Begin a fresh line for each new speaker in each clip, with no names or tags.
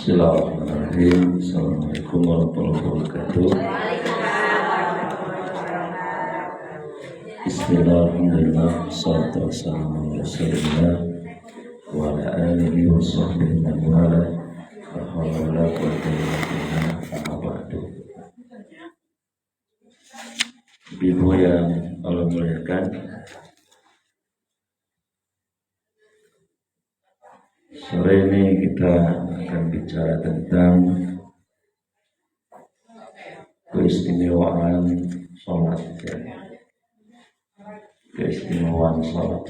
Bismillahirrahmanirrahim. Assalamualaikum warahmatullahi wabarakatuh. Bismillahirrahmanirrahim. Wassalatu wassalamu ala rasulillah wa ala alihi wa sahbihi wa wala. La haula wa la quwwata illa billah. Amma ba'du. Ibu yang Allah muliakan, sore ini kita akan bicara tentang keistimewaan sholat, ya. Keistimewaan sholat.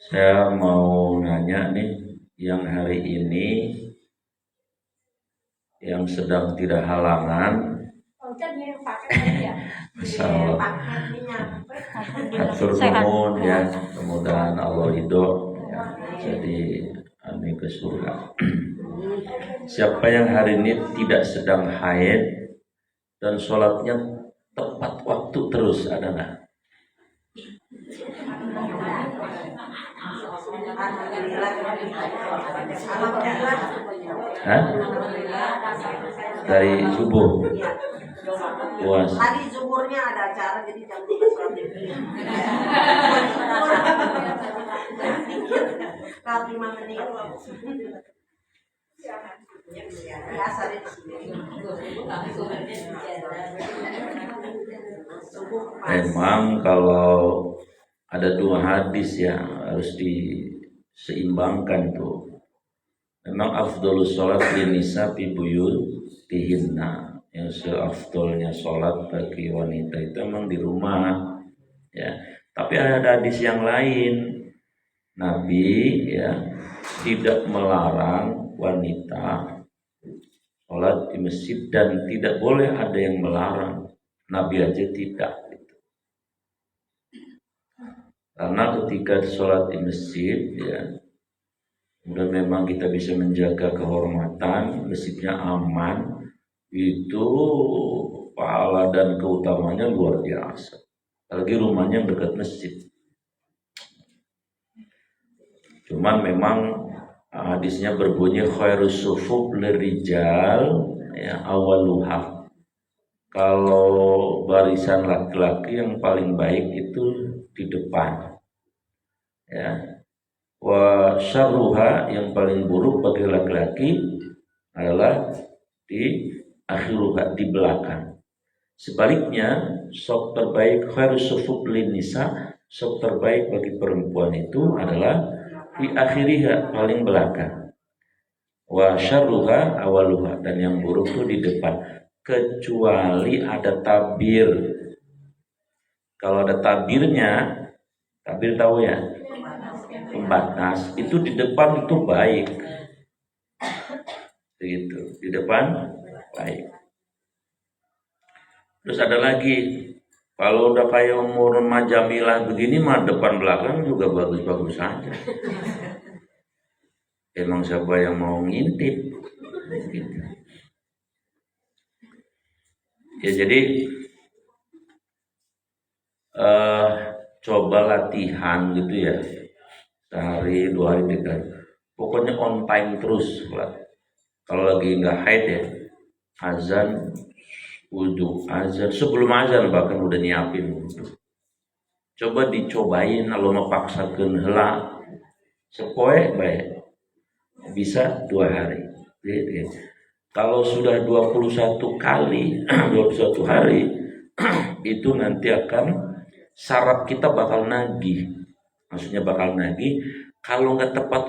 Saya mau nanya nih, yang hari ini yang sedang tidak halangan, masalah atur nuhun ya, mudah-mudahan Allah ridho ya, jadi amin ke surga. Siapa yang hari ini tidak sedang haid dan sholatnya tepat waktu terus, ada nggak? Hah? Dari subuh. Puas.
Tadi zuhurnya ada acara jadi jam 3 sholat. Kalau 5 menit. Biasa di sini.
Memang kalau ada dua hadis ya harus diseimbangkan tuh. Memang afdhalus sholat linisa fi buyutihinna, yang seafdolnya sholat bagi wanita itu memang di rumah ya. Tapi ada hadis yang lain, Nabi ya tidak melarang wanita sholat di masjid dan tidak boleh ada yang melarang. Nabi aja tidak gitu. Karena ketika sholat di masjid ya, dan memang kita bisa menjaga kehormatan, masjidnya aman, itu pahala dan keutamanya luar biasa. Apalagi rumahnya yang dekat masjid. Cuman memang hadisnya berbunyi khairus sufuf lirijal ya awaluha. Kalau barisan laki-laki yang paling baik itu di depan. Ya. Wa syarruha, yang paling buruk bagi laki-laki adalah di akhiruha, di belakang. Sebaliknya, sok terbaik khairus sufuf linisa, sok terbaik bagi perempuan itu adalah di akhiriha, paling belakang. Wa syarruha awaluha, dan yang buruk itu di depan. Kecuali ada tabir. Kalau ada tabirnya, tabir tahu ya, pembatas, itu di depan itu baik. Gitu, di depan baik. Terus ada lagi, kalau udah kayak umur Majamilah begini mah depan belakang juga bagus-bagus saja. Emang siapa yang mau ngintip? Gitu. Ya jadi coba latihan gitu ya, sehari 2 hari 3 hari, pokoknya on time terus. Kalau lagi nggak haid ya, azan, wudhu, azan, sebelum azan bahkan udah nyiapin wudhu. Coba dicobain, kalau mau paksakeun heula sepoe bae bisa 2 hari. Gitu. Kalau sudah 21 kali 21 hari itu nanti akan saraf kita bakal nagih. Maksudnya bakal nagih, kalau nggak tepat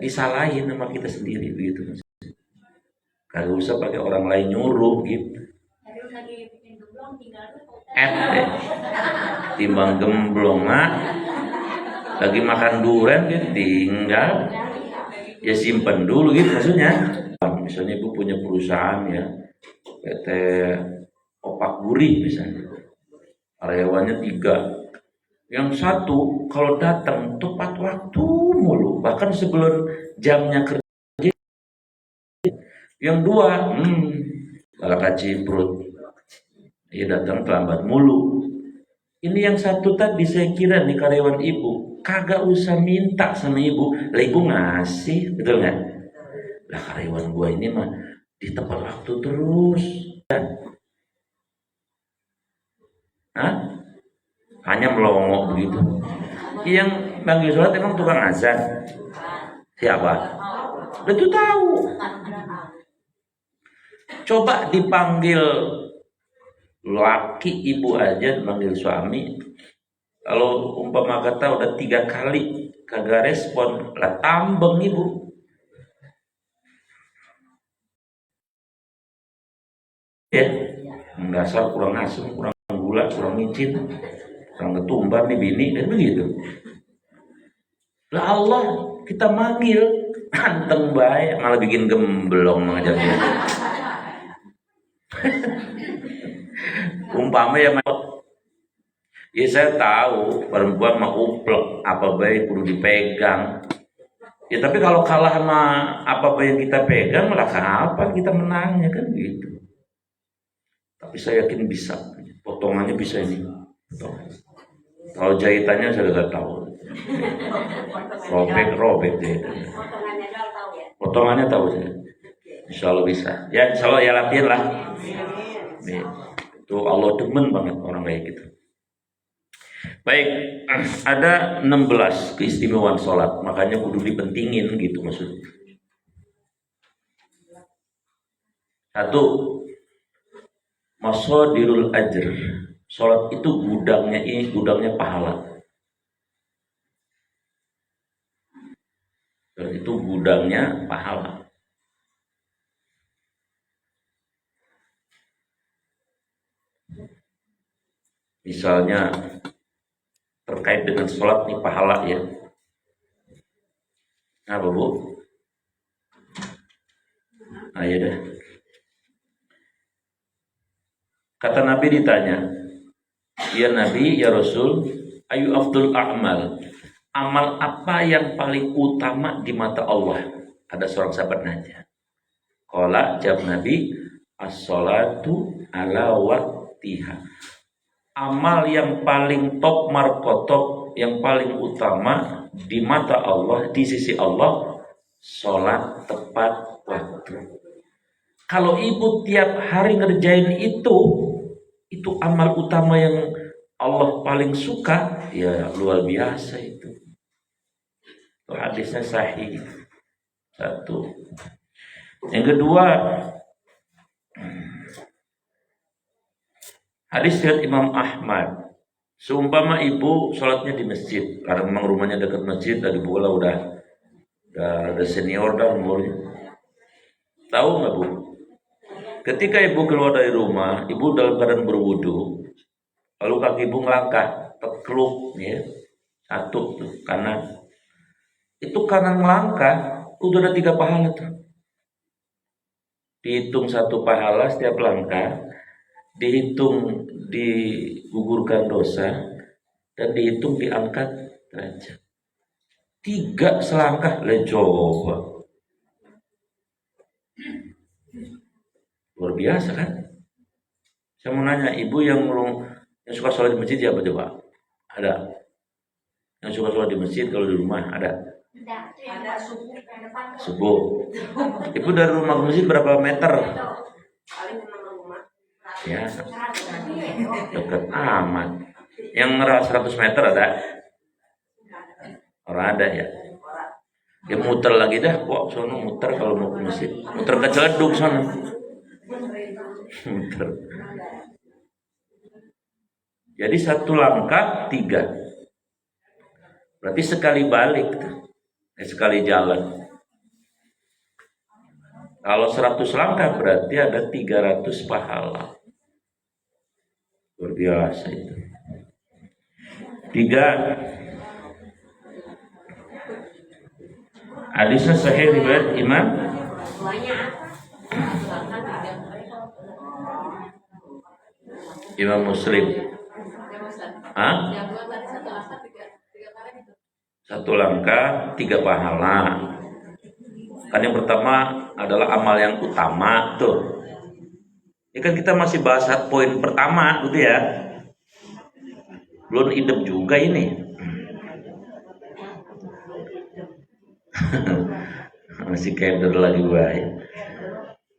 disalahin sama kita sendiri gitu. Kagak usah pakai orang lain nyuruh gitu. Timbang gemblong lagi makan durian gitu, tinggal ya simpen dulu gitu maksudnya. Misalnya ibu punya perusahaan ya, PT Opak Gurih misalnya, karyawannya 3, yang satu kalau datang tepat waktu mulu, bahkan sebelum jamnya kerja. Yang 2 balak kacimprut, dia datang terlambat mulu. Ini yang satu tadi saya kira nih karyawan ibu kagak usah minta sama ibu, lah ibu ngasih, betul nggak? Lah karyawan gua ini mah di tepat waktu terus. Hah? Hanya melongo begitu. Yang panggil sholat emang tukang azan. Siapa? Itu tahu. Coba dipanggil laki ibu aja, dipanggil suami. Kalau umpama kata udah 3 kali kagak respon, lah tambeng ibu. Ya, dasar kurang asem, kurang gula, kurang micin, kurang ketumbar nih bini, dan begitu. Lah Allah kita manggil, anteng baik, malah bikin gemblong mengajarnya. Umpama ya, ya saya tahu perempuan mah uplek, apa baik kudu dipegang. Ya tapi kalau kalah sama apa yang kita pegang, malah kapan kita menangnya kan gitu. Tapi saya yakin bisa, potongannya bisa ini. Kalau jahitannya saya tidak tahu. Robek jahitannya. Potongannya tahu saya. Insya Allah bisa. Ya insya Allah ya latihan lah. Nih, itu Allah demen banget orang kayak gitu. Baik, ada 16 keistimewaan sholat, makanya kudu dipentingin gitu maksudnya. 1. Masadirul ajr. Sholat itu gudangnya pahala. Sholat itu gudangnya pahala. Misalnya terkait dengan sholat nih pahala ya. Apa bu? Ya dah. Kata Nabi ditanya, ya Nabi, ya Rasul, ayu afdul a'mal. Amal apa yang paling utama di mata Allah? Ada seorang sahabat nanya. Qala, jawab Nabi, as-sholatu ala waqtiha. Amal yang paling top markotop, yang paling utama di mata Allah, di sisi Allah, sholat tepat waktu. Kalau ibu tiap hari ngerjain itu amal utama yang Allah paling suka, ya luar biasa itu. Itu hadisnya sahih. 1. Yang kedua, hadis riwayat Imam Ahmad. Seumpama ibu sholatnya di masjid, karena memang rumahnya dekat masjid, dari bola udah ada senior dah umurnya. Tahu nggak bu? Ketika ibu keluar dari rumah, ibu dalam keadaan berwudu, lalu kaki ibu ngelangkah, tekluk, ya, 1 tuh kanan. Itu kanan melangkah, udah ada 3 pahala tuh. Dihitung 1 pahala setiap langkah, dihitung digugurkan dosa, dan dihitung diangkat derajat. 3 selangkah, coba. Luar biasa kan? Saya mau nanya, ibu yang suka sholat di masjid siapa coba? Ada? Yang suka sholat di masjid kalau di rumah ada?
Ada
Subuh. Ibu dari rumah ke masjid berapa meter?
paling rumah.
Ya, dekat amat. Yang 100 meter ada? Orang ada ya? Dia muter lagi dah, kok sono muter kalau mau ke masjid. Muter ke Celeduk sana. Muter. Jadi 1 langkah 3. Berarti sekali balik, sekali jalan. Kalau 100 langkah berarti ada 300 pahala. Luar biasa itu. 3. Hadisnya sahih riwayat Imam Muslim. Hah? 1 langkah 3 pahala. Kan yang pertama adalah amal yang utama tuh. Ini kan kita masih bahas poin pertama gitu ya. Belum idem juga ini. Masih keder lagi baik.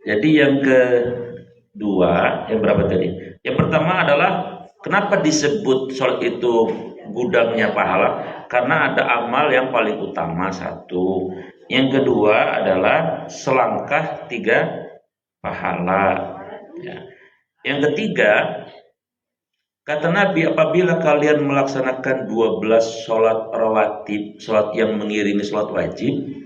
Jadi yang kedua, yang berapa tadi? Yang pertama adalah kenapa disebut sholat itu gudangnya pahala? Karena ada amal yang paling utama satu. Yang kedua adalah selangkah 3 pahala. Ya. Yang ketiga, kata Nabi, apabila kalian melaksanakan 12 sholat rawatib, sholat yang mengiringi sholat wajib,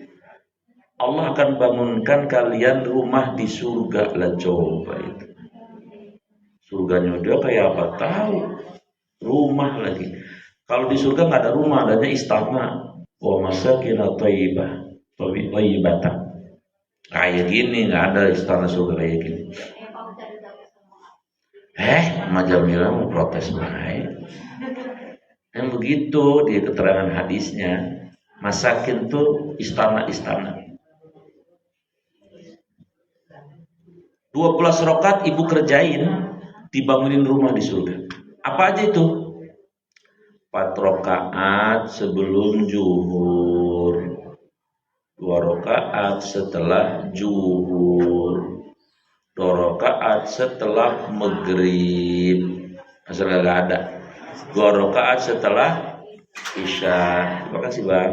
Allah akan bangunkan kalian rumah di surga. Lah coba itu. Surganya dia kayak apa? Tahu. Rumah lagi. Kalau di surga nggak ada rumah, adanya istana. Wa masakin thayyibah. Thayyibatan. Kayak gini, nggak ada istana surga kayak gini. Jamila mau protes baik. Yang begitu di keterangan hadisnya, masakin tuh istana-istana. 12 rakaat ibu kerjain, dibangunin rumah di surga. Apa aja itu? 4 rakaat sebelum zuhur, 2 rakaat setelah zuhur, 2 rakaat setelah maghrib, asal gak ada, 2 rakaat setelah isya. Terima kasih bang.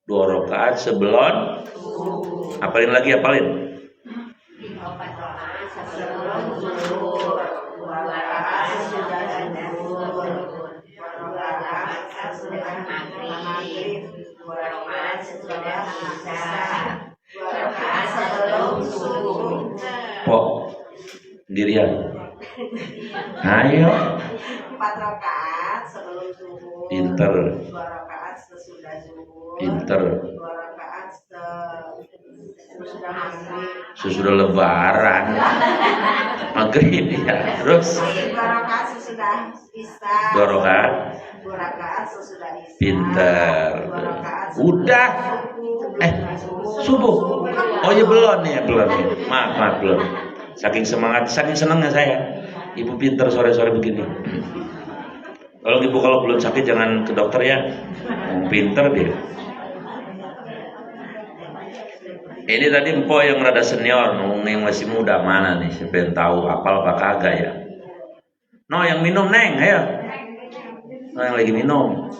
2 rakaat sebelum, apalin lagi, apalin.
4 rakaat sebelum zuhur, 2 rakaat sesudah zuhur, 2 rakaat sesudah maghrib, 2 rakaat sesudah isya, 2 rakaat sebelum subuh.
Pok sendirian. Ayo.
4 rakaat sebelum zuhur.
Pinter.
2 rakaat sesudah zuhur.
Pinter.
2 rakaat sesudah maghrib.
Sesudah lebaran. Maghrib ya. Terus
2 rakaat sesudah isya.
2 rakaat.
2 rakaat sesudah isya.
Pinter.
2 rakaat
Udah. Subuh. Oh ya belum nih, belum. Maaf belum. Saking semangat, saking senangnya saya. Ibu pinter sore-sore begini. Kalau ibu kalau belum sakit jangan ke dokter ya. Pinter dia. Ini tadi empok yang rada senior, yang masih muda mana nih? Siapa yang tahu apal apa kagak ya? No, yang minum neng, ayo. No, yang lagi minum.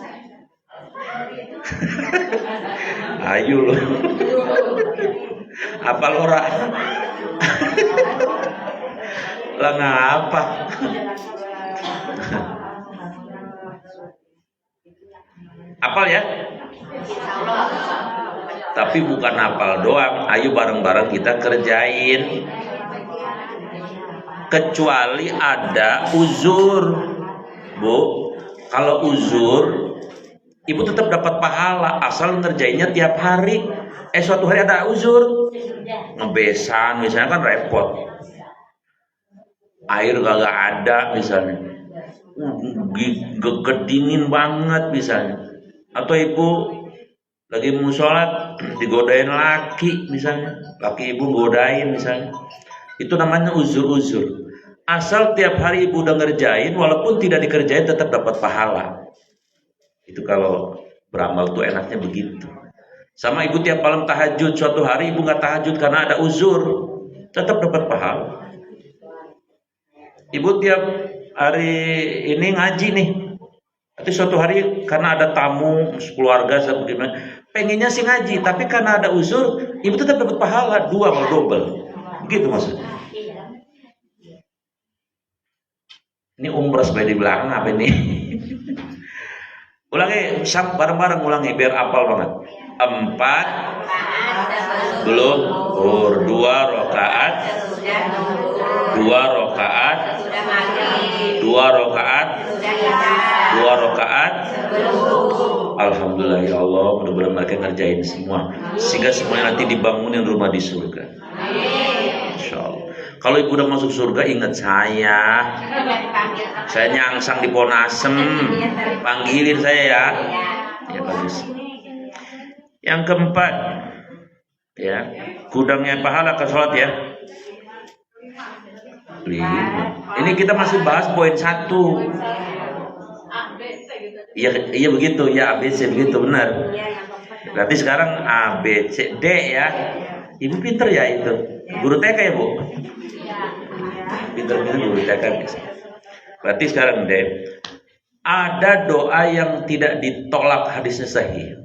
Ayo lo. Apal ora? Lah ngapa? Apal ya? Tapi bukan apal doang, ayo bareng-bareng kita kerjain. Kecuali ada uzur, Bu. Kalau uzur, ibu tetap dapat pahala asal ngerjainnya tiap hari. Suatu hari ada uzur, ngebesan misalnya kan repot. Air kagak ada misalnya, kedingin banget misalnya. Atau ibu lagi mau sholat digodain laki misalnya, laki ibu godain misalnya, itu namanya uzur-uzur. Asal tiap hari ibu udah ngerjain, walaupun tidak dikerjain tetap dapat pahala. Itu kalau beramal tuh enaknya begitu. Sama ibu tiap malam tahajud, suatu hari ibu nggak tahajud karena ada uzur, tetap dapat pahala. Ibu tiap hari ini ngaji nih, tapi suatu hari karena ada tamu keluarga sebagaimana, pengennya sih ngaji, tapi karena ada uzur, ibu tetap dapat pahala 2 atau double. Gitu maksudnya. Ini umrah sebagai di belakang apa ini? Ulangi, bareng-bareng ulangi biar apal banget. 4 belum zuhur, 2 rakaat, 2 rakaat, 2 rakaat, 2 rakaat. Alhamdulillah ya Allah, mudah-mudahan mereka ngerjain semua sehingga semuanya nanti dibangunin rumah di surga. Insyaallah. Kalau ibu udah masuk surga, ingat saya nyangsang di Ponasem, panggilin saya ya. Ya bagus. Yang keempat, ya, gudangnya pahala ke sholat ya. 5. Ini kita masih bahas poin 1. Iya begitu, ya ABC begitu benar.
Iya, yang keempat.
Berarti sekarang A, B, C, D ya. Ibu pinter ya itu. Guru TK ya Bu?
Iya.
Pinter-pinter guru TK. Berarti sekarang D. Ada doa yang tidak ditolak hadisnya sahih.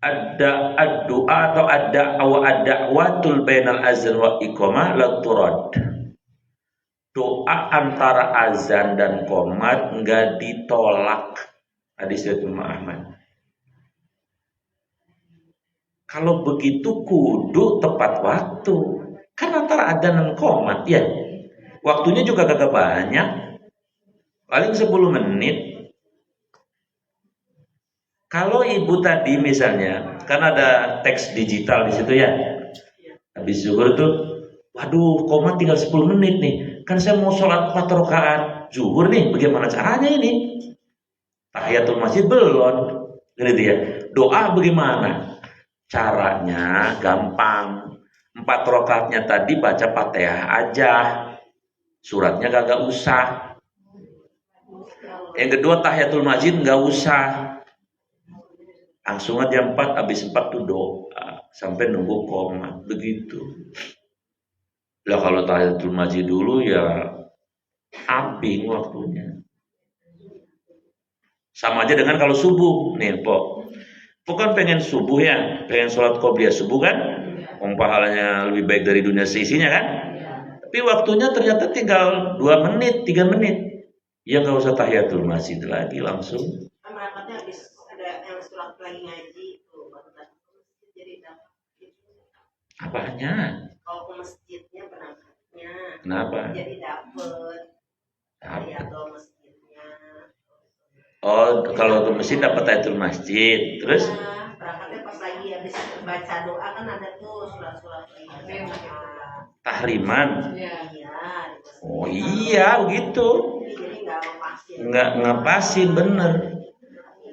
Ada doa atau ada watul bainal azan wa iqamah la turad. Doa antara azan dan qomat enggak ditolak. Hadis dari Imam Ahmad. Kalau begitu kudu tepat waktu. Kan antara azan dan qomat ya. Waktunya juga kagak banyak. Paling 10 menit. Kalau ibu tadi misalnya, kan ada teks digital di situ ya. Habis zuhur tuh, waduh, qomat tinggal 10 menit nih. Kan saya mau sholat 4 rakaat zuhur nih, bagaimana caranya ini? Tahiyatul masjid belum, gitu ya. Doa bagaimana? Caranya gampang. 4 rakaatnya tadi baca Fatihah aja, suratnya kagak usah. Yang kedua tahiyatul masjid nggak usah. Langsung aja 4, habis 4 tuh doa sampai nunggu qomat begitu. Lah kalau tahiyatul masjid dulu ya abing waktunya. Sama aja dengan kalau subuh nih, Pok kan pengen subuh ya, pengen sholat qobliyah subuh kan, pahalanya lebih baik dari dunia seisinya kan. Tapi waktunya ternyata tinggal 2 menit, 3 menit. Ya nggak usah tahiyatul masjid lagi, langsung.
Kan berangkatnya habis ada yang surat lagi ngaji tuh baru datang ke masjid jadi dapat.
Apanya?
Kalau ke masjidnya berangkatnya.
Kenapa?
Jadi dapet. Ya kalau masjidnya.
Oh, kalau ke masjid dapat tahiyatul masjid. Terus?
Nah, berangkatnya pas lagi habis baca doa kan ada tuh surat-surat lagi.
Tahriman.
Iya.
Oh iya begitu.
Jadi nggak lepasin.
Nggak ngapasin bener.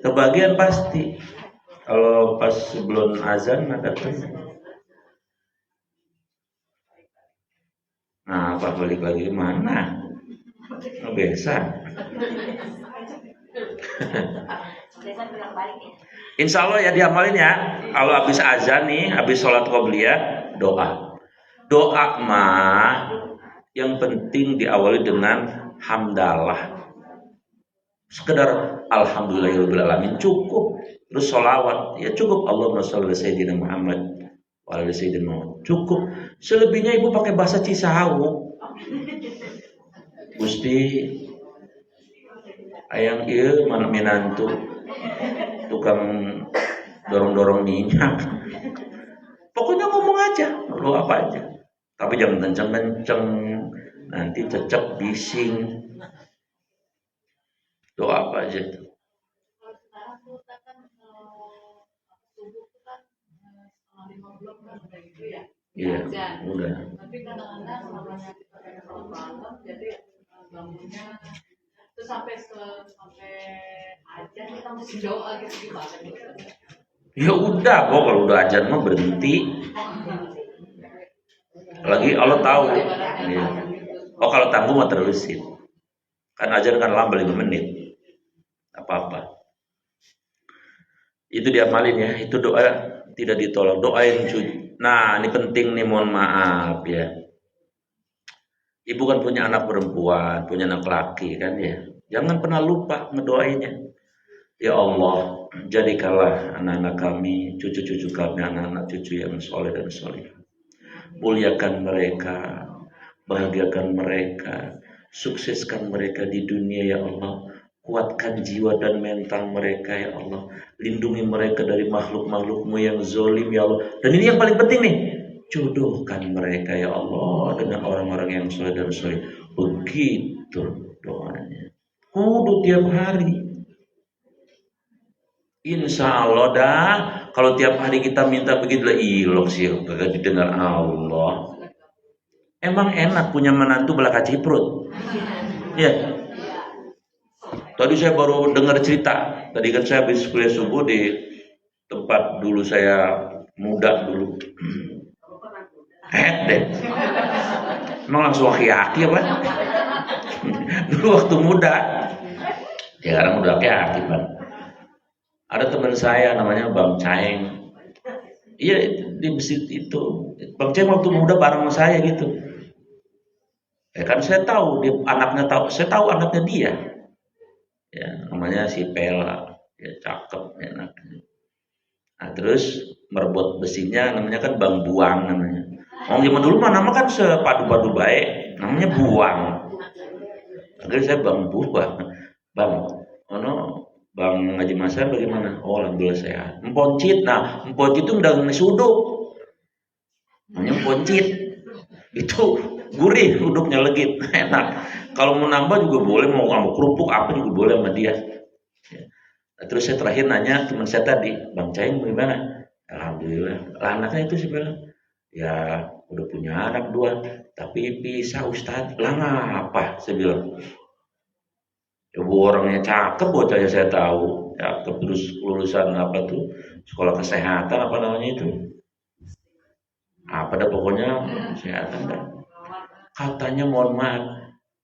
Kebagian pasti. Kalau pas sebelum azan ada tuh. Nah, apa balik lagi mana? Besan. Insya Allah ya diamalin ya. Kalau habis azan nih, habis sholat qobliyah, doa. Doa mah yang penting diawali dengan hamdalah. Sekedar alhamdulillahirabbil alamin cukup. Terus sholawat ya cukup. Allahumma sholli ala sayyidina Muhammad wa ala sayyidina Muhammad. Cukup. Selebihnya ibu pakai bahasa Cisawu. Gusti ayang ieu mana minantu tukang dorong-dorong minyak. Pokoknya ngomong aja, lu apa aja. Tapi jangan kenceng-kenceng, nanti cecep bising. Doa apa aja tuh. Iya, udah.
Tapi kadang-kadang namanya kita pengen sholat malam, jadi bangunnya itu sampai aja kita mesti doa gitu gimana gitu.
Ya udah, kok kalau udah ajan mah berhenti. Lagi Allah tahu. Ya. Oh kalau tangguh mah terusin. Kan ajan kan lambat 5 menit. Apa-apa. Itu diamalin ya. Itu doa tidak ditolak. Doa yang suci. Nah ini penting nih, mohon maaf ya. Ibu kan punya anak perempuan, punya anak laki kan ya. Jangan pernah lupa ngedoainnya. Ya Allah, jadikanlah anak-anak kami, cucu-cucu kami, anak-anak cucu yang soleh dan soleh. Muliakan mereka, bahagiakan mereka, sukseskan mereka di dunia ya Allah. Kuatkan jiwa dan mental mereka ya Allah. Lindungi mereka dari makhluk-makhluk-Mu yang zolim ya Allah. Dan ini yang paling penting nih, jodohkan mereka ya Allah dengan orang-orang yang soleh dan soleh. Begitu doanya. Kudu tiap hari. Insya Allah dah. Kalau tiap hari kita minta begitu lah ilok sih, kagak didengar Allah. Emang enak punya menantu belaka ciprut. Ya. Tadi saya baru dengar cerita. Tadi kan saya habis kuliah subuh di tempat dulu saya muda dulu. Deh. Emang langsung aki-aki apa? Dulu waktu muda. Sekarang udah aktif Bang. Ada teman saya namanya Bang Caeng. Iya di masjid itu. Bang Caeng waktu muda bareng sama saya gitu. Ya kan saya tahu dia anaknya tahu, saya tahu anaknya dia. Ya, namanya si Pela. Ya cakep anaknya. Nah, terus merebut besinya namanya kan Bang Buang namanya. Oh zaman dulu mah nama kan sepadu-padu baik, namanya Buang. Akhirnya saya Bang Buang. Bang, Bang Haji Masar bagaimana? Oh alhamdulillah sehat. Emponcit, nah emponcit itu udah ngesuduk. Namanya emponcit. Itu gurih, uduknya legit, enak. Kalau mau nambah juga boleh, mau kerupuk apa juga boleh sama dia. Nah, terus saya terakhir nanya teman saya tadi, Bang Caing bagaimana? Alhamdulillah. Lah anaknya itu saya bilang, ya udah punya anak 2, tapi pisah Ustadz. Lah ngapa? Saya bilang. Ya orangnya cakep bocahnya saya tahu. Cakep terus lulusan apa tuh? Sekolah kesehatan apa namanya itu? Apa dah pokoknya kesehatan dah. Katanya mohon maaf,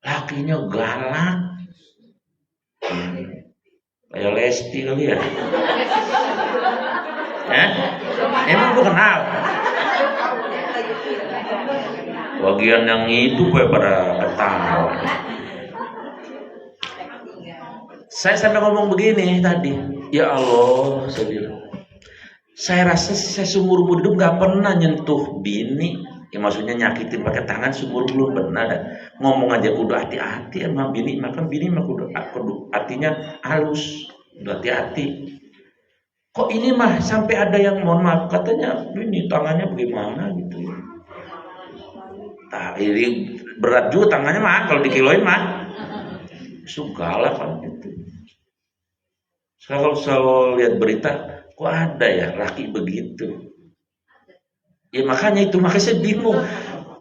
lakinya galak. Kayak Lesti kali ya. Emang gue kenal. Bagian yang itu pada ketawa. Saya sampai ngomong begini tadi, ya Allah, saya bilang, saya rasa saya seumur hidup gak pernah nyentuh bini, ya maksudnya nyakitin pakai tangan seumur belum pernah. Ngomong aja udah hati-hati sama bini, makan bini mah udah hatinya halus, udah hati-hati. Kok ini mah sampai ada yang mohon maaf katanya bini tangannya bagaimana gitu ya. Nah, ini berat juga tangannya mah kalau dikiloin mah, segala kan gitu. Kalau selalu lihat berita, kok ada ya laki begitu? Ya makanya saya bingung.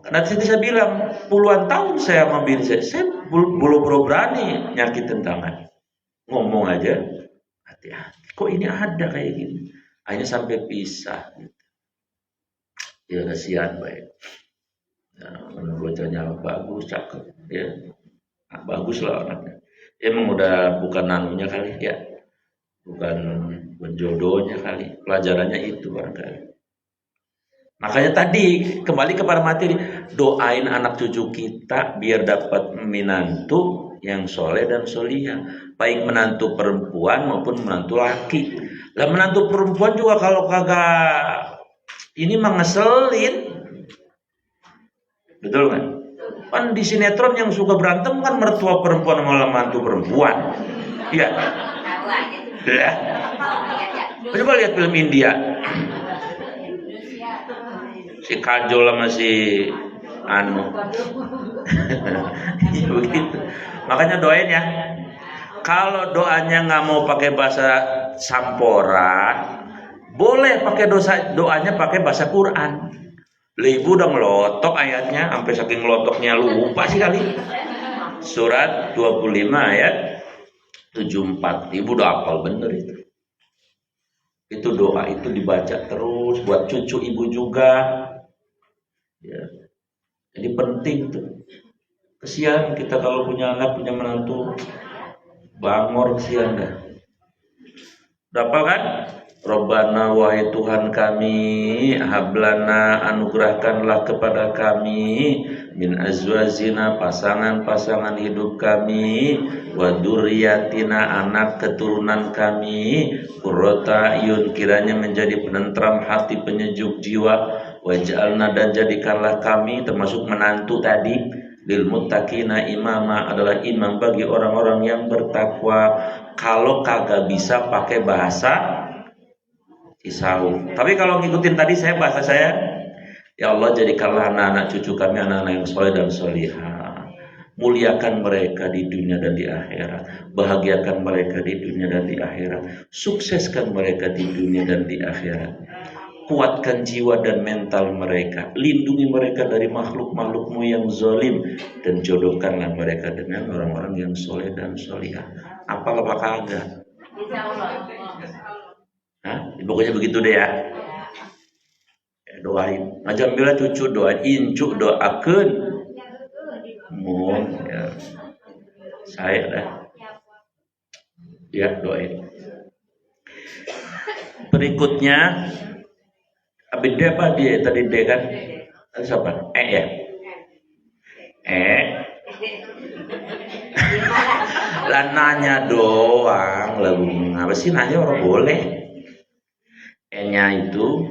Nanti saya bilang puluhan tahun saya sama bini saya belum berani nyakitin tangan. Ngomong aja, hati-hati. Kok ini ada kayak gini? Akhirnya sampai pisah. Gitu. Ya kasihan baik. Nah, bocahnya bagus, cakep. Ya, bagus lah anaknya. Emang udah bukan nanunya kali ya. Bukan jodohnya kali, pelajarannya itu barangkali. Makanya tadi kembali kepada materi, doain anak cucu kita biar dapat menantu yang soleh dan solihah, baik menantu perempuan maupun menantu laki. Lah menantu perempuan juga kalau kagak ini mah ngeselin, betul kan? Kan di sinetron yang suka berantem kan mertua perempuan sama menantu perempuan, iya. Ya. Coba lihat film India. Si Kajol sama si Anu. Ya begitu. Makanya doain ya. Kalau doanya nggak mau pakai bahasa Sampora, boleh pakai doanya pakai bahasa Quran. Ibu udah ngelotok ayatnya, sampai saking ngelotoknya lupa sih kali. Surat 25 ayat 74. Ibu udah hafal bener itu. Itu doa itu dibaca terus buat cucu ibu juga. Ya. Jadi penting tuh. Kesian kita kalau punya anak, punya menantu bangor, kesian dah. Dapat kan? Robbana wahai Tuhan kami, hablana anugerahkanlah kepada kami min azwajina pasangan-pasangan hidup kami, wa dzurriyyatina anak keturunan kami, qurrata ayun kiranya menjadi penentram hati, penyejuk jiwa, waj'alna dan jadikanlah kami termasuk menantu tadi lil muttaqina imama adalah imam bagi orang-orang yang bertakwa. Kalau kagak bisa pakai bahasa Isau. Tapi kalau ngikutin tadi bahasa saya, ya Allah jadikanlah anak-anak cucu kami anak-anak yang soleh dan solihah. Muliakan mereka di dunia dan di akhirat. Bahagiakan mereka di dunia dan di akhirat. Sukseskan mereka di dunia dan di akhirat. Kuatkan jiwa dan mental mereka. Lindungi mereka dari makhluk-makhlukmu yang zalim. Dan jodohkanlah mereka dengan orang-orang yang soleh dan solihah. Apakah kagak? Hah? Pokoknya begitu deh ya. Doain. Macam bila cucu doain, incu doakeun. Mohon ya. Saya dah. Ya, doain. Berikutnya, D apa dia tadi D kan? Siapa? Ya. Lah nanya doang, lalu apa sih nanya orang boleh? E-nya itu,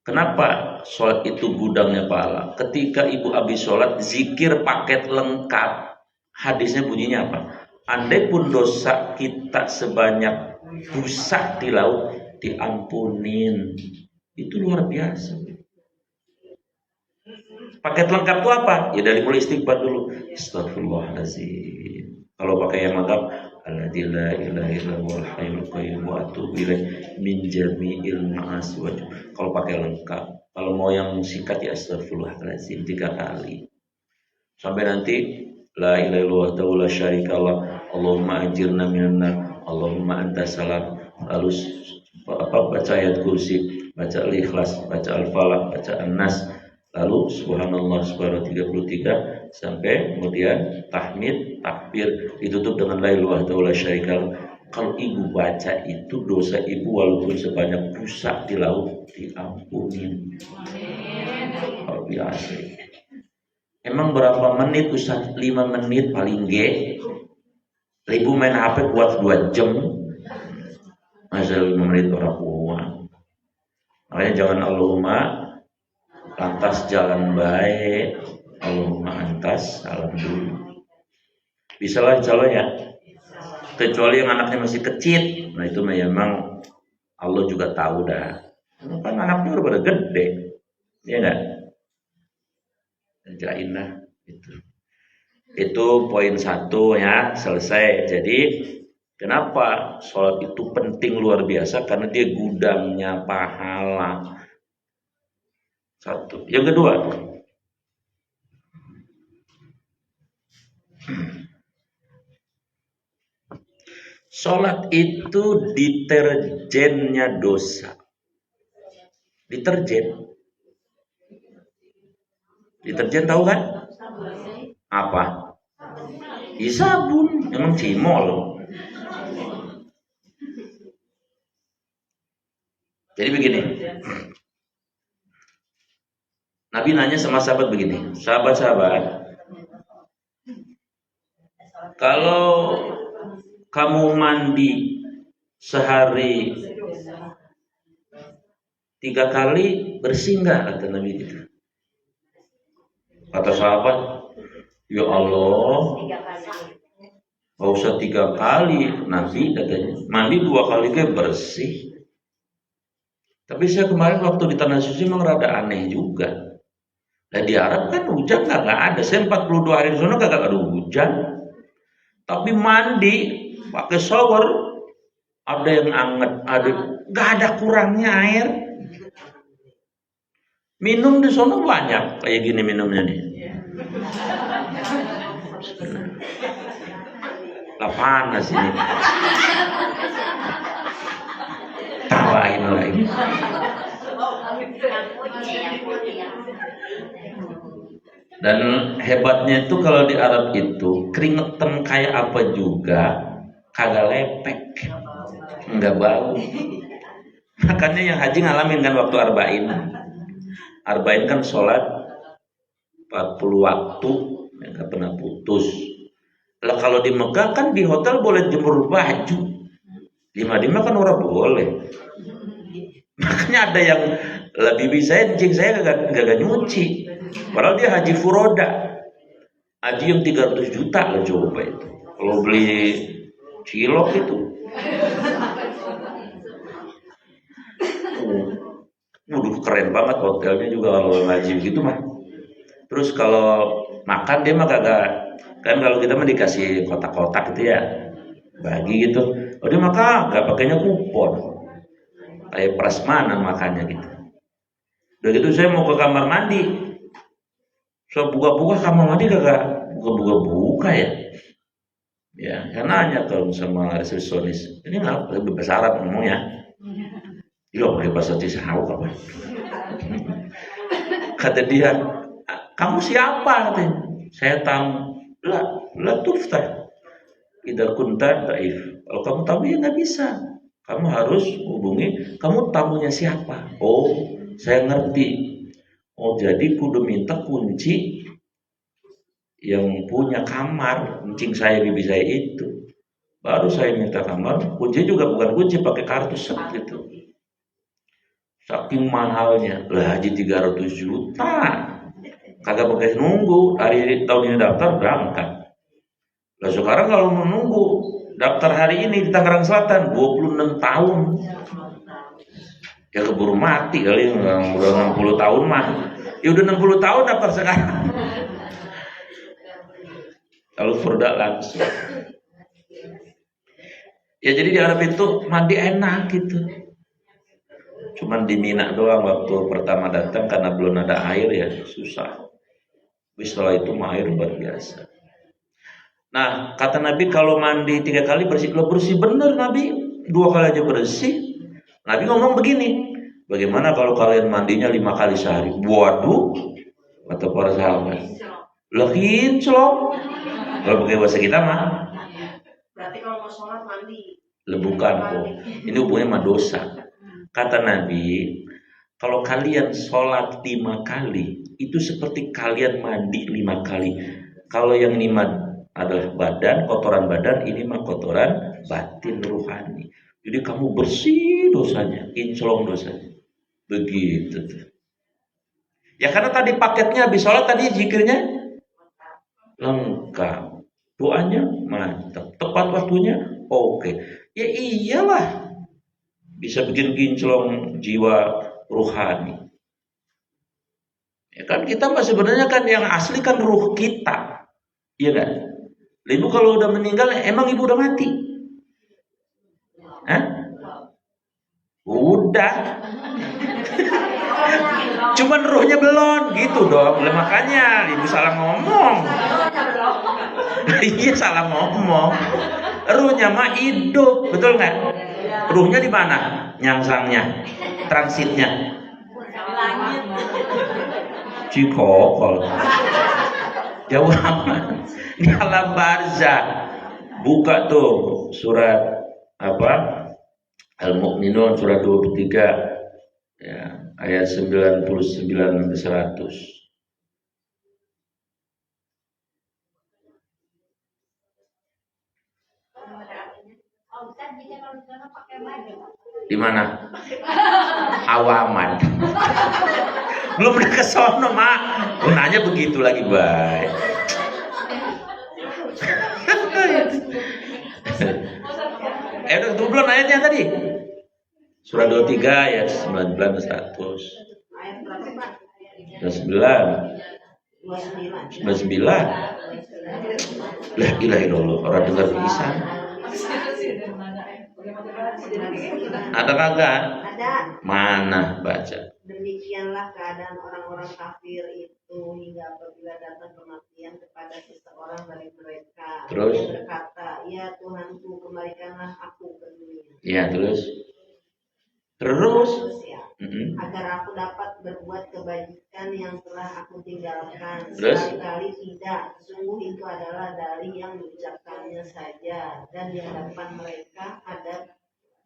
kenapa sholat itu gudangnya pahala? Ketika ibu habis sholat, zikir paket lengkap. Hadisnya bunyinya apa? Andai pun dosa kita sebanyak busa di laut, diampunin. Itu luar biasa. Paket lengkap itu apa? Ya dari mulai istighfar dulu. Astagfirullahaladzim. Kalau pakai yang lengkap, alladzi la ilaha illallahul hayyul qayyum wa atubu ilaih min jami'il ma'asi wa. Kalau pakai lengkap. Kalau mau yang singkat ya astagfirullahaladzim 3 kali. Sampai nanti la ilaha illallah la syarikalah, Allahumma ajirna minan nar, Allahumma antas salam. Lalu baca ayat kursi, baca al-ikhlas, baca al-falaq, baca an-nas. Lalu subhanallah subhanallah 33 sampai kemudian tahmid, takbir, ditutup dengan la ilaha illallah syarikalah. Kalau ibu baca itu dosa ibu walaupun sebanyak busa di laut diampunin. Luar biasa. Emang berapa menit Ustaz? 5 menit paling G. Ibu main HP buat 2 jam. Masa 5 menit orang kuat. Makanya jangan Allahumma lantas jalan baik, Allahumma antas salam dulu. Bisa lah insya Allah ya. Kecuali yang anaknya masih kecil, nah itu memang Allah juga tahu dah. Kan anaknya udah pada gede, ya enggak? Jain lah itu. Itu poin 1 ya, selesai. Jadi kenapa sholat itu penting luar biasa? Karena dia gudangnya pahala. 1. Yang kedua, sholat itu deterjennya dosa. Deterjen tahu kan? Apa? Sabun, emang cimol. Jadi begini. Nabi nanya sama sahabat begini, sahabat-sahabat, kalau kamu mandi sehari 3 kali bersih nggak? Kata Nabi gitu. Kata sahabat, ya Allah, nggak usah 3 kali. Nabi katanya, mandi 2 kali ke bersih. Tapi saya kemarin waktu di Tanah Suci memang rada aneh juga. Nah di Arab kan hujan nggak ada. Saya 42 hari di sana nggak ada hujan. Tapi mandi pakai shower, ada yang anget, ada nggak ada kurangnya air. Minum di sana banyak kayak gini minumnya nih. Lah panas ini. Tawain lagi. Dan hebatnya itu kalau di Arab itu keringetan kayak apa juga kagak lepek, nggak bau. Makanya yang haji ngalamin kan waktu arba'in kan sholat 40 waktu nggak pernah putus. Lah kalau di Mekah kan di hotel boleh jemur baju, di Madinah kan orang boleh. Makanya ada yang lebih bisa anjing saya gak nyuci. Padahal dia haji furoda, haji yang 300 juta lah coba itu. Kalau beli cilok itu, waduh keren banget hotelnya juga kalau haji gitu mah. Terus kalau makan dia mah kagak, kan kalau kita mah dikasih kotak-kotak gitu ya, bagi gitu. Oh dia mah kagak, pakainya kupon. Kayak prasmanan makannya gitu. Udah gitu saya mau ke kamar mandi, so buka-buka kamar mandi kagak buka ya. Ya, saya nanya kalau sama resepsionis, ini nggak lebih bahasa Arab ngomongnya. Iya, pakai bahasa Cisau kapan? Kata dia, kamu siapa? Katanya. Saya tamu. Lah tuftah. idza kunta dhaif. Kalau kamu tamu ya nggak bisa. Kamu harus hubungi, kamu tamunya siapa? Oh, saya ngerti. Oh, jadi kudu minta kunci yang punya kamar, kuncing saya bibi saya itu. Baru saya minta kamar, kunci juga bukan kunci, pakai kartu set gitu. Saking mahalnya, lah haji 300 juta. Kagak pakai nunggu, hari tahun ini daftar berangkat. Lah sekarang kalau menunggu daftar hari ini di Tangerang Selatan 26 tahun. Ya keburu mati kali, udah 60 tahun mah. Ya udah 60 tahun daftar sekarang. Kalau Furda langsung. Ya jadi di Arab itu mandi enak gitu. Cuman di Mina doang waktu pertama datang karena belum ada air ya susah. Tapi setelah itu mah air luar biasa. Nah kata Nabi kalau mandi 3 kali bersih. Kalau bersih bener Nabi 2 kali aja bersih. Nabi ngomong begini. Bagaimana kalau kalian mandinya 5 kali sehari? Waduh, kata para sahabat. Lah kinclong. Kalau pakai bahasa kita mah.
Berarti kalau mau sholat mandi.
Bukan kok. Ini hubungannya sama dosa. Kata Nabi, kalau kalian sholat 5 kali, itu seperti kalian mandi 5 kali. Kalau yang ini adalah badan, kotoran badan, ini mah kotoran batin rohani. Jadi kamu bersih dosanya, kinclong dosanya. Begitu tuh. Ya karena tadi paketnya habis sholat tadi zikirnya lengkap. Doanya mantap. Tepat waktunya oke. Ya iyalah. Bisa bikin kinclong jiwa rohani. Ya kan kita mah sebenarnya kan yang asli kan ruh kita. Iya kan? Ibu kalau udah meninggal emang ibu udah mati? Hah? Udah. Cuman ruhnya belum gitu dong. Makanya ibu salah ngomong. Iya salah ngomong. Ruhnya mah hidup, betul nggak? Ruhnya di mana? Nyangsangnya, transitnya. Cikokol. Jauh aman. Di alam barzah. Buka tuh surat apa? Al-Mu'minun surat 23 ya, ayat 99 sampai 100. Di mana? Awaman. Belum pernah ke sono, Mak. Nanya begitu lagi, baik. Udah belum ayatnya tadi? Surat 23 ayat 99 100.
Ayat berapa Pak?
99. 99. Lah ilaha illallah, orang dengar bisa. Ada kagak?
Ada.
Mana baca?
Demikianlah keadaan orang-orang kafir itu hingga apabila datang kematian kepada seseorang dari mereka.
Terus?
Dia berkata, ya Tuhanku, kembalikanlah aku ke dunia.
Iya, terus
Ya,
Mm-mm.
agar aku dapat berbuat kebajikan yang telah aku tinggalkan.
Terus?
Sekali-kali tidak, sungguh itu adalah dari yang diucapkannya saja, dan di hadapan mereka ada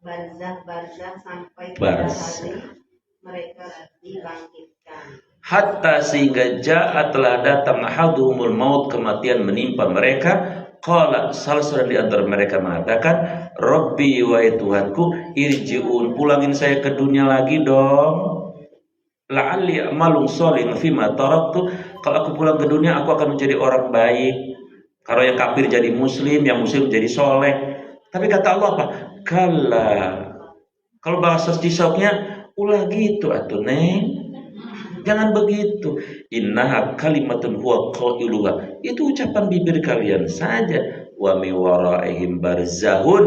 barzah sampai pada hari mereka dibangkitkan.
Hatta sehingga ja'a telah datang ahaduhumul maut, kematian menimpa mereka. Qala, salah seorang di antara mereka mengatakan, Rabbi, wahai Tuhanku, irji'un, pulangin saya ke dunia lagi dong. La'alli a'malun sholihan fima taraktu, kalau aku pulang ke dunia aku akan menjadi orang baik. Kalau yang kafir jadi muslim, yang muslim jadi soleh. Tapi kata Allah apa? Kalla. Kalau bahasa tisawufnya, ulah gitu atuh neng. Jangan begitu. Innaha kalimatun huwa qailuha. Itu ucapan bibir kalian saja. Wa mi waraihim barzahun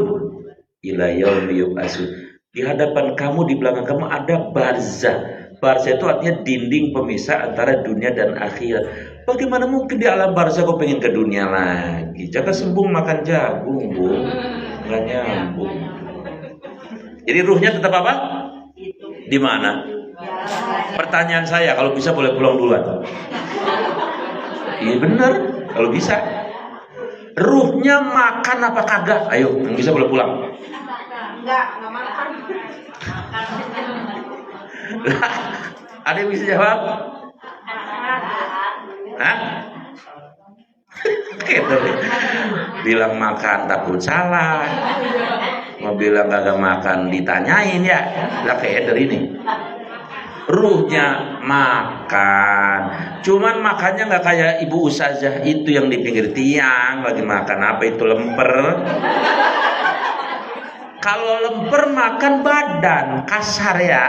ila yaumi yub'atsun. Di hadapan kamu, di belakang kamu ada barzah. Barzah itu artinya dinding pemisah antara dunia dan akhirat. Bagaimana mungkin di alam barzah kau pengen ke dunia lagi? Jangan sembung makan jagung, Bu. Enggak nyambung. Jadi ruhnya tetap apa? Di mana? Pertanyaan saya, kalau bisa boleh pulang duluan. Iya benar, kalau bisa. Ruhnya makan apa kagak? Ayo, yang bisa boleh pulang.
Enggak makan.
Ada yang bisa jawab? Hah? Gitu. Bilang makan takut salah. Mau bilang kagak makan ditanyain ya. Lah kayak dari ini. Ruhnya makan, cuman makannya nggak kayak ibu ustazah itu yang di pinggir tiang lagi makan apa itu lemper. Kalau lemper makan badan kasar ya,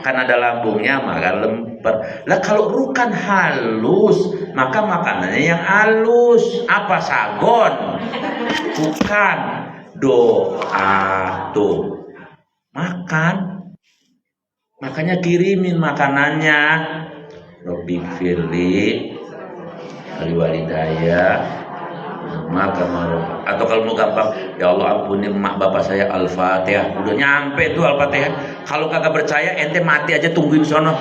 kan ada lambungnya makan lemper. Lah kalau ruh kan halus, maka makanannya yang halus. Apa sagon? Bukan. Doa tuh makan. Makanya kirimin makanannya. Robbi firli walidaya maka maruf. Atau kalau mau gampang, ya Allah ampuni emak bapak saya, Al-Fatihah. Udah nyampe tuh Al-Fatihah. Kalau kagak percaya ente mati aja tungguin sono.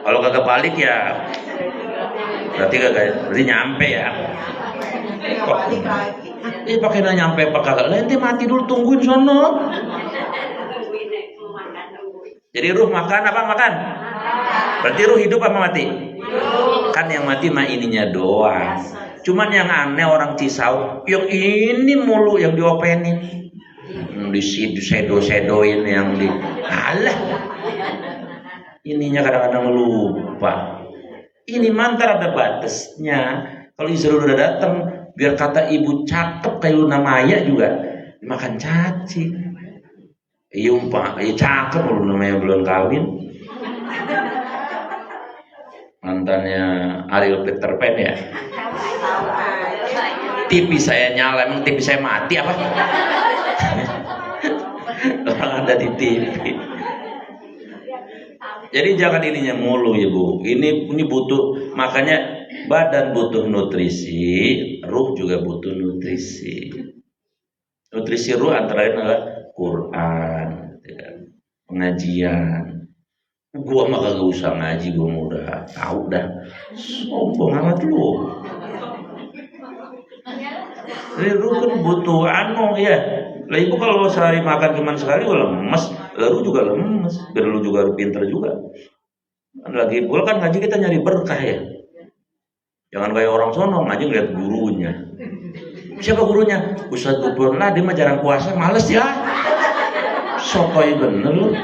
Kalau kagak balik ya berarti nyampe ya. Kok pakai nyampe apa kagak? Lah ente mati dulu tungguin sono. Jadi ruh makan apa makan? Berarti ruh hidup apa mati? Kan yang mati mah ininya doang. Cuman yang aneh orang Cisau, yang ini mulu yang diopenin. Disedo-sedoin yang di alah. Ininya kadang-kadang lupa. Ini mantar ada batasnya. Kalau Israel udah datang, biar kata ibu cakep kayak Luna Maya juga makan cacing. Iya Pak, iya cakep lu namanya belum kawin. Mantannya Ariel Peter Pan ya. TV saya nyala, emang TV saya mati apa? Orang ada di TV. Jadi jangan ininya mulu ya Bu. Ini butuh, makanya badan butuh nutrisi, ruh juga butuh nutrisi. Nutrisi ruh antara lain adalah Quran, pengajian. Gua mah kagak usah ngaji, gua mau udah tahu dah. Sombong amat lu. Jadi lu kan butuh ya. Lah ibu kalau sehari makan cuma sekali gua lemes, lu juga lemes. Biar lu juga pinter juga. Lagi pula kan ngaji kita nyari berkah ya. Jangan kayak orang sono ngaji ngeliat gurunya. Siapa gurunya? Ustadz Gubernur lah, dia mah jarang puasa, males ya. Sotoy bener lu.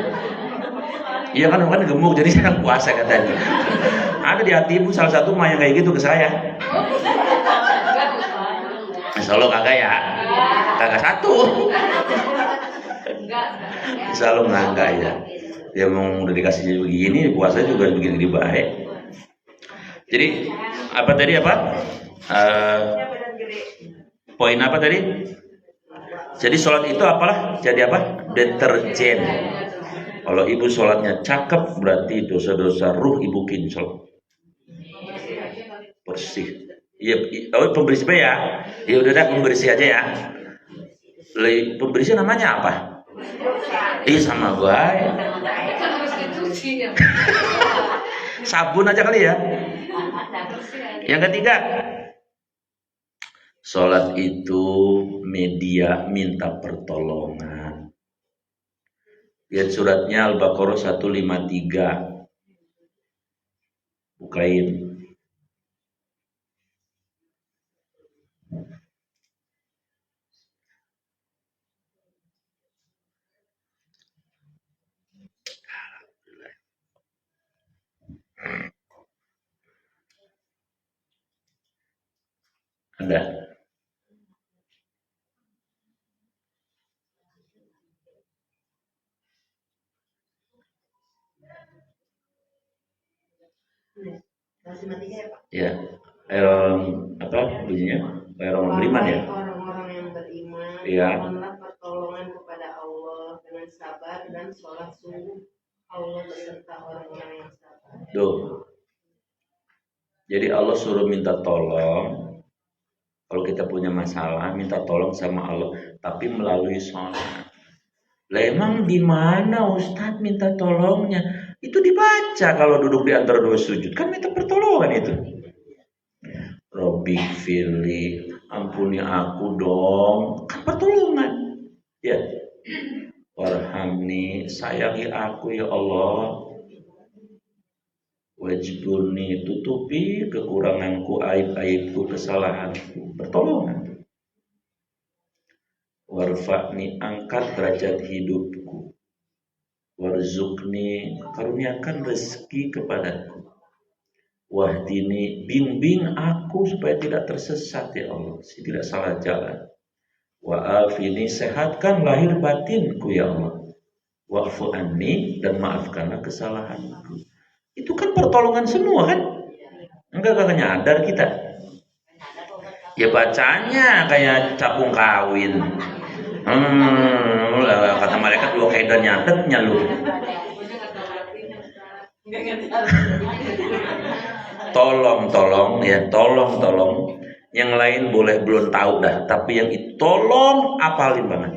Iya kan gemuk jadi jarang puasa katanya. Ada di hati ibu salah satu mah yang kayak gitu ke saya. Insya Allah kagak ya. Kagak satu. Insya Allah enggak ya. Dia mau udah dikasih begini, puasa juga begini baik. Jadi apa tadi apa? Poin apa tadi? Jadi sholat itu apalah? Jadi apa? Deterjen. Kalau ibu sholatnya cakep, berarti dosa-dosa ruh ibu kinclong. Bersih. Iya, pembersih ya. Ya udah dah pembersih aja ya. Pembersih namanya apa? Iya sama baik. Sabun aja kali ya. Yang ketiga, sholat itu media minta pertolongan. Lihat suratnya Al-Baqarah 153. Bukain. Ada. Ya, apa bunyinya? Orang beriman ya.
Orang-orang yang beriman,
ya.
Mohonlah pertolongan kepada Allah dengan sabar dan sholat sungguh. Allah beserta orang-orang yang sabar.
Tuh. Jadi Allah suruh minta tolong. Kalau kita punya masalah, minta tolong sama Allah, tapi melalui sholat. Lah emang di mana Ustadz minta tolongnya? Itu dibaca kalau duduk di antara dua sujud, kan minta pertolongan itu. Robbi firli ampuni aku dong, kan pertolongan. Ya, warhamni, sayangi aku ya Allah. Wajburni, tutupi kekuranganku, aib-aibku, kesalahanku, pertolongan. Warfa'ni, angkat derajat hidupku. Warzukni, karuniakan rezeki kepadaku. Wahdini, bimbing aku supaya tidak tersesat ya Allah, tidak salah jalan. Wa'afini, sehatkan lahir batinku ya Allah. Wa'fu anni, dan maafkanlah kesalahanku. Itu kan pertolongan semua kan? Enggak nyadar kita. Ya bacanya kayak capung kawin. Kata mereka lu kayak nyatetnya lu. Tolong ya, tolong. Yang lain boleh belum tahu dah, tapi yang itu tolong apalin banget.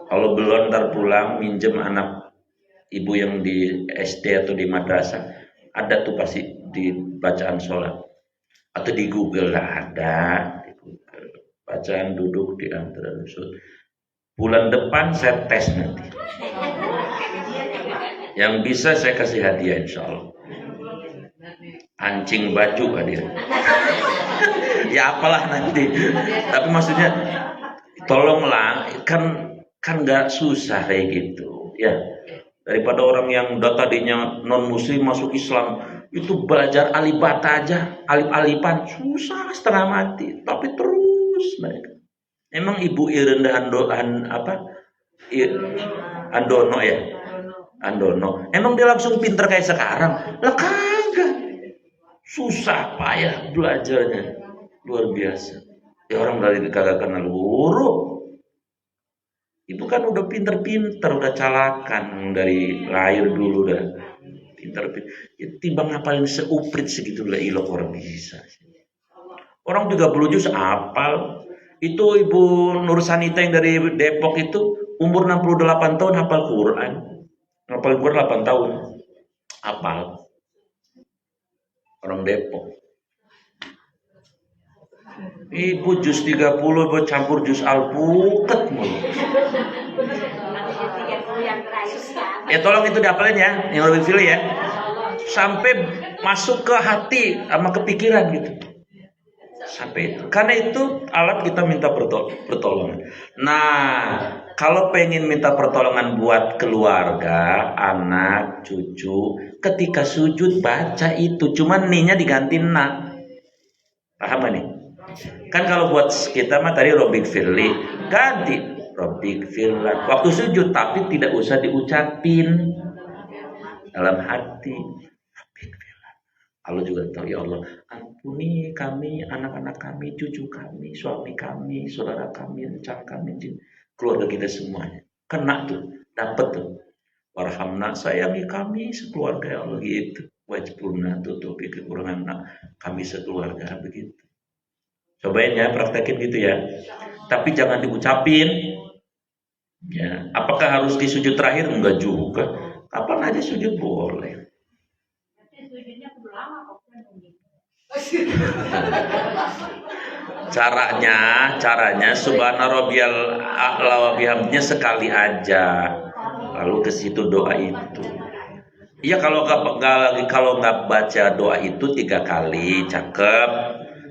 Kalau belum ntar pulang minjem anak ibu yang di SD atau di madrasah, ada tuh pasti di bacaan sholat atau di Google lah ada, di Google. Bacaan duduk di antara rusuk. Bulan depan saya tes nanti. Yang bisa saya kasih hadiah insya Allah. Kancing baju hadir. Ya apalah nanti. Tapi maksudnya tolonglah, kan nggak susah kayak gitu ya. Daripada orang yang tadinya non muslim masuk Islam itu belajar alibata aja, alif-alifan susah setengah mati, tapi terus mereka. Emang Ibu Irendah Andono ya? Andono. Emang dia langsung pinter kayak sekarang? Lah kagak. Susah payah belajarnya. Luar biasa. Ya orang dari kagak kenal huruf. Itu kan udah pinter-pinter, udah calakan dari lahir dulu udah pinter. Ya, timbang ngapalin seuprit segitu lah ilok orang bisa. Orang juga belum juz apal. Itu Ibu Nur Sanita yang dari Depok itu umur 68 tahun hafal Quran. Hafal Quran 8 tahun. Hafal. Orang Depok. Ibu juz 30 buat campur juz al-puket mulu. Ya tolong itu dihafalin ya, yang lebih pilih ya. Sampai masuk ke hati sama kepikiran gitu. Sampai itu. Karena itu alat kita minta pertolongan. Nah, kalau pengen minta pertolongan buat keluarga, anak, cucu, ketika sujud baca itu, cuman ninya diganti na. Paham nih? Kan kalau buat kita mah tadi Robbik Firli, ganti Robbik Firlan. Waktu sujud tapi tidak usah diucapin dalam hati. Allah juga tahu, ya Allah, ampuni kami, anak-anak kami, cucu kami, suami kami, saudara kami, rencang kami, keluarga kita semuanya. Kena tuh, dapet tuh. Warhamna, sayangi kami sekeluarga ya Allah gitu. Wajibuna, tutupi kekurangan kami sekeluarga begitu. Cobain ya, praktekin gitu ya. Tapi jangan diucapin. Ya, apakah harus di sujud terakhir? Enggak juga. Kapan aja sujud boleh. Caranya subhana rabbiyal a'la wa bihamdinya sekali aja. Lalu ke situ doa itu. Iya kalau nggak baca doa itu 3 kali cakep.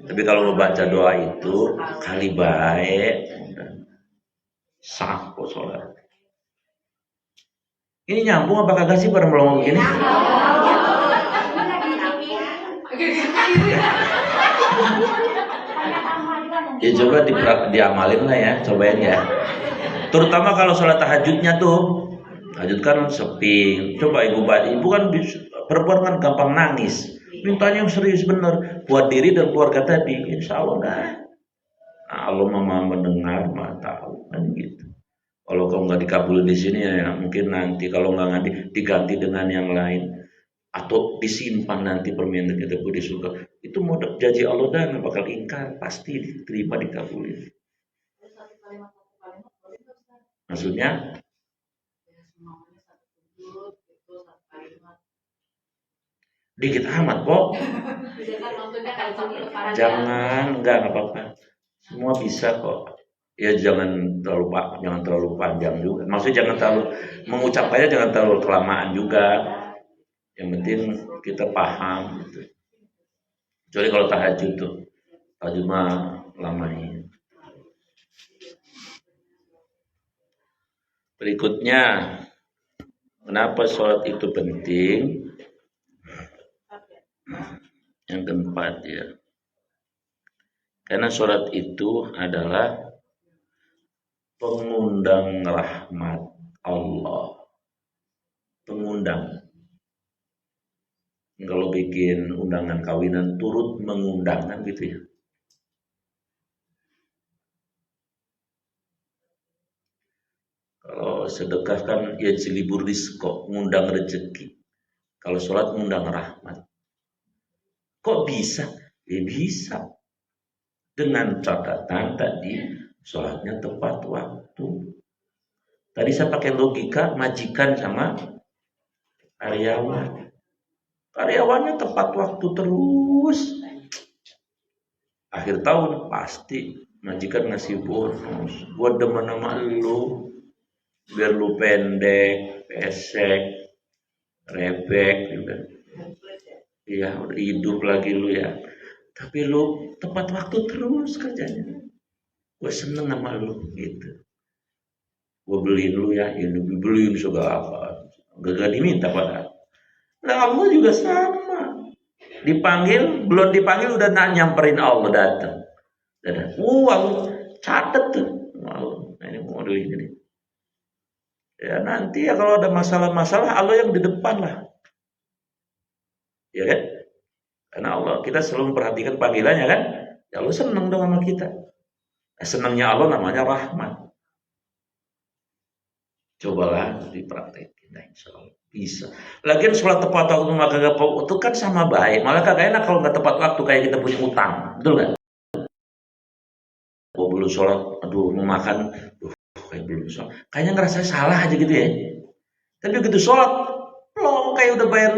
Tapi kalau mau baca doa itu kali baik. Sah kok sholat. Ini nyambung apa kagak sih pada melongo begini? Ya coba diamalin lah ya, cobain ya. Terutama kalau sholat tahajudnya tuh, tahajud kan sepi. Coba ibu kan perempuan kan gampang nangis. Mintanya yang serius bener buat diri dan keluarga tadi. Insya Allah dah. Nah, Allah mama mendengar, mah tahu kan gitu. Kalau kamu nggak dikabul di sini ya mungkin nanti kalau nggak diganti dengan yang lain. Atau disimpan nanti permintaan kita di surga, itu mau janji Allah dan bakal ingkar, pasti diterima, dikabulin. Maksudnya Dikit amat kok.
Itu kan maksudnya kalau satu panjang.
Jangan, enggak apa-apa. Semua bisa kok. Ya jangan terlalu panjang juga. Maksudnya jangan terlalu mengucapkannya, jangan terlalu kelamaan juga. Yang penting kita paham gitu. Kecuali kalau tahajud tuh. Tahajud mah lamanya. Berikutnya, kenapa sholat itu penting? Yang keempat ya. Karena sholat itu adalah pengundang rahmat Allah. Pengundang. Kalau bikin undangan kawinan turut mengundang kan gitu ya. Kalau sedekah kan ya jelibur rizko, ngundang rezeki. Kalau sholat ngundang rahmat. Kok bisa? Ya bisa. Dengan catatan tadi sholatnya tepat waktu. Tadi saya pakai logika majikan sama karyawan. Karyawannya tepat waktu terus. Akhir tahun pasti majikan ngasih bonus. Gua demen sama lu. Biar lu pendek, pesek, rebek gitu. Iya, udah hidup lagi lu ya. Tapi lu tepat waktu terus kerjanya. Gue seneng sama lu gitu. Gue beliin lu ya, beliin segala apa. Gak diminta padahal. Nah Allah juga sama. Dipanggil, belum dipanggil udah nyamperin Allah datang. Allah catet tuh. Allah, ini model ini nih. Ya nanti ya kalau ada masalah-masalah Allah yang di depan lah. Ya kan? Karena Allah kita selalu memperhatikan panggilannya kan. Ya Allah senang dong sama kita. Senangnya Allah namanya rahmat. Cobalah dipraktekin, nah, insya Allah bisa. Lagian sholat tepat waktu maka gak itu kan sama baik. Malah kagak enak kalau nggak tepat waktu kayak kita punya utang, betul nggak? Gua belum sholat, aduh mau makan, kayak belum sholat. Kayaknya ngerasa salah aja gitu ya. Tapi begitu sholat, lo kayak udah bayar